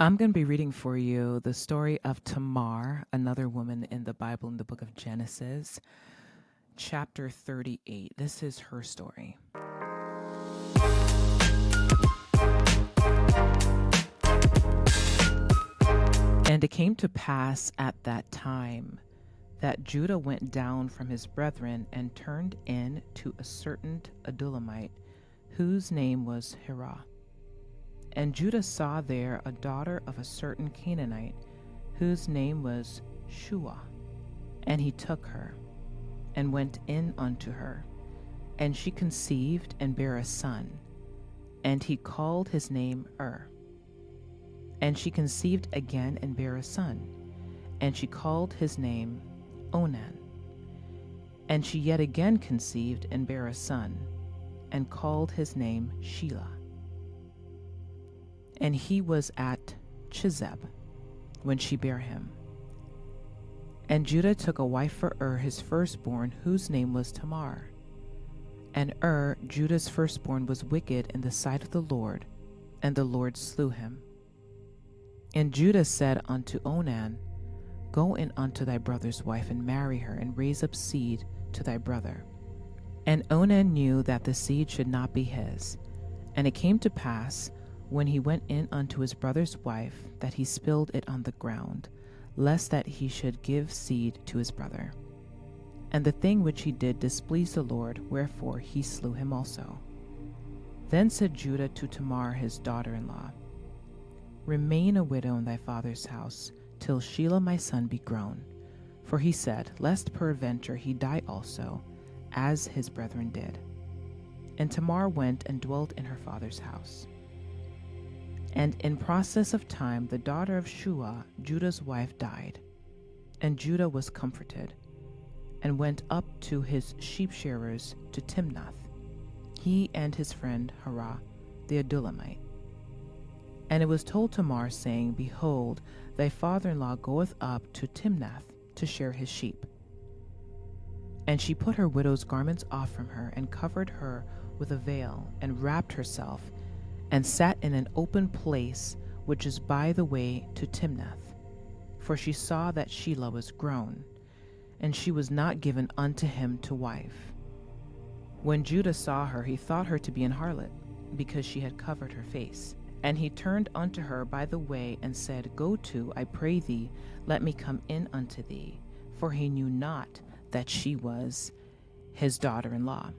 I'm going to be reading for you the story of Tamar, another woman in the Bible in the book of Genesis, chapter 38. This is her story. And it came to pass at that time that Judah went down from his brethren and turned in to a certain Adullamite, whose name was Hirah. And Judah saw there a daughter of a certain Canaanite, whose name was Shua. And he took her, and went in unto her. And she conceived, and bare a son. And he called his name And she conceived again, and bare a son. And she called his name Onan. And she yet again conceived, and bare a son, and called his name Shelah. And he was at Chizeb when she bare him. And Judah took a wife for his firstborn, whose name was Tamar. And Judah's firstborn, was wicked in the sight of the Lord, and the Lord slew him. And Judah said unto Onan, Go in unto thy brother's wife, and marry her, and raise up seed to thy brother. And Onan knew that the seed should not be his. And it came to pass, when he went in unto his brother's wife, that he spilled it on the ground, lest that he should give seed to his brother. And the thing which he did displeased the Lord, wherefore he slew him also. Then said Judah to Tamar his daughter-in-law, Remain a widow in thy father's house, till Shelah my son be grown. For he said, Lest peradventure he die also, as his brethren did. And Tamar went and dwelt in her father's house. And in process of time the daughter of Shua, Judah's wife, died. And Judah was comforted, and went up to his sheep shearers to Timnath, he and his friend Hirah the Adullamite. And it was told Tamar, saying, Behold, thy father-in-law goeth up to Timnath to shear his sheep. And she put her widow's garments off from her, and covered her with a veil, and wrapped herself, and sat in an open place which is by the way to Timnath. For she saw that Shelah was grown, and she was not given unto him to wife. When Judah saw her, he thought her to be an harlot, because she had covered her face. And he turned unto her by the way, and said, Go to, I pray thee, let me come in unto thee. For he knew not that she was his daughter-in-law.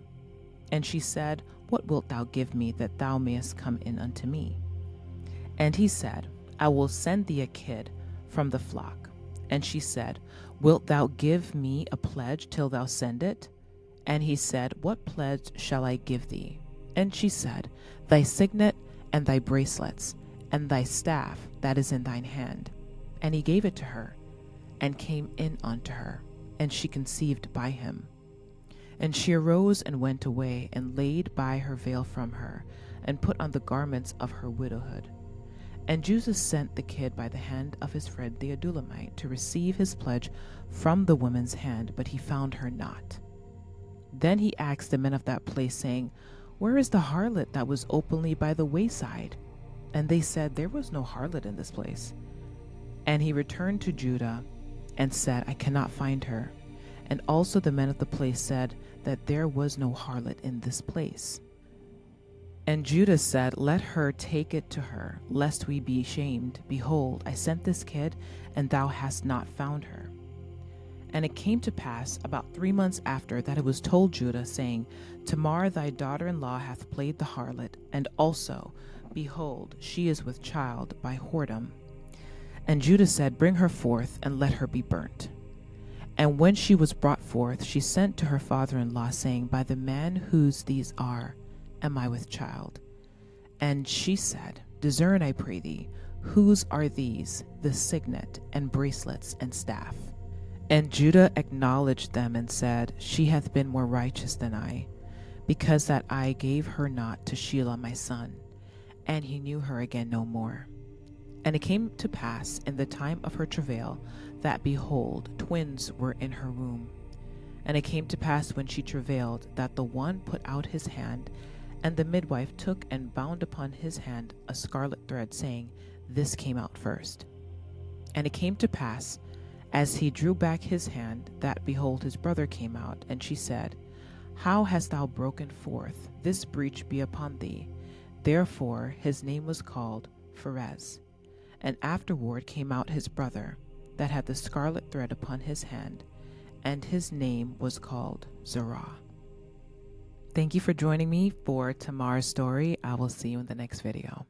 And she said, What wilt thou give me, that thou mayest come in unto me? And he said, I will send thee a kid from the flock. And she said, Wilt thou give me a pledge till thou send it? And he said, What pledge shall I give thee? And she said, Thy signet, and thy bracelets, and thy staff that is in thine hand. And he gave it to her, and came in unto her, and she conceived by him. And she arose and went away, and laid by her veil from her, and put on the garments of her widowhood. And Judah sent the kid by the hand of his friend the Adullamite to receive his pledge from the woman's hand, but he found her not. Then he asked the men of that place, saying, Where is the harlot that was openly by the wayside? And they said, There was no harlot in this place. And he returned to Judah, and said, I cannot find her. And also the men of the place said that there was no harlot in this place. And Judah said, Let her take it to her, lest we be shamed. Behold, I sent this kid, and thou hast not found her. And it came to pass about 3 months after that it was told Judah, saying, Tamar thy daughter-in-law hath played the harlot, and also, behold, she is with child by whoredom. And Judah said, Bring her forth, and let her be burnt. And when she was brought forth, she sent to her father-in-law, saying, By the man whose these are, am I with child? And she said, Discern, I pray thee, whose are these, the signet, and bracelets, and staff? And Judah acknowledged them, and said, She hath been more righteous than I, because that I gave her not to Shelah my son. And he knew her again no more. And it came to pass in the time of her travail, that, behold, twins were in her womb. And it came to pass when she travailed, that the one put out his hand, and the midwife took and bound upon his hand a scarlet thread, saying, this came out first. And it came to pass, as he drew back his hand, that behold, his brother came out, and she said, How hast thou broken forth? This breach be upon thee. Therefore his name was called Pharez. And afterward came out his brother, that had the scarlet thread upon his hand, and his name was called Zerah. Thank you for joining me for Tamar's story. I will see you in the next video.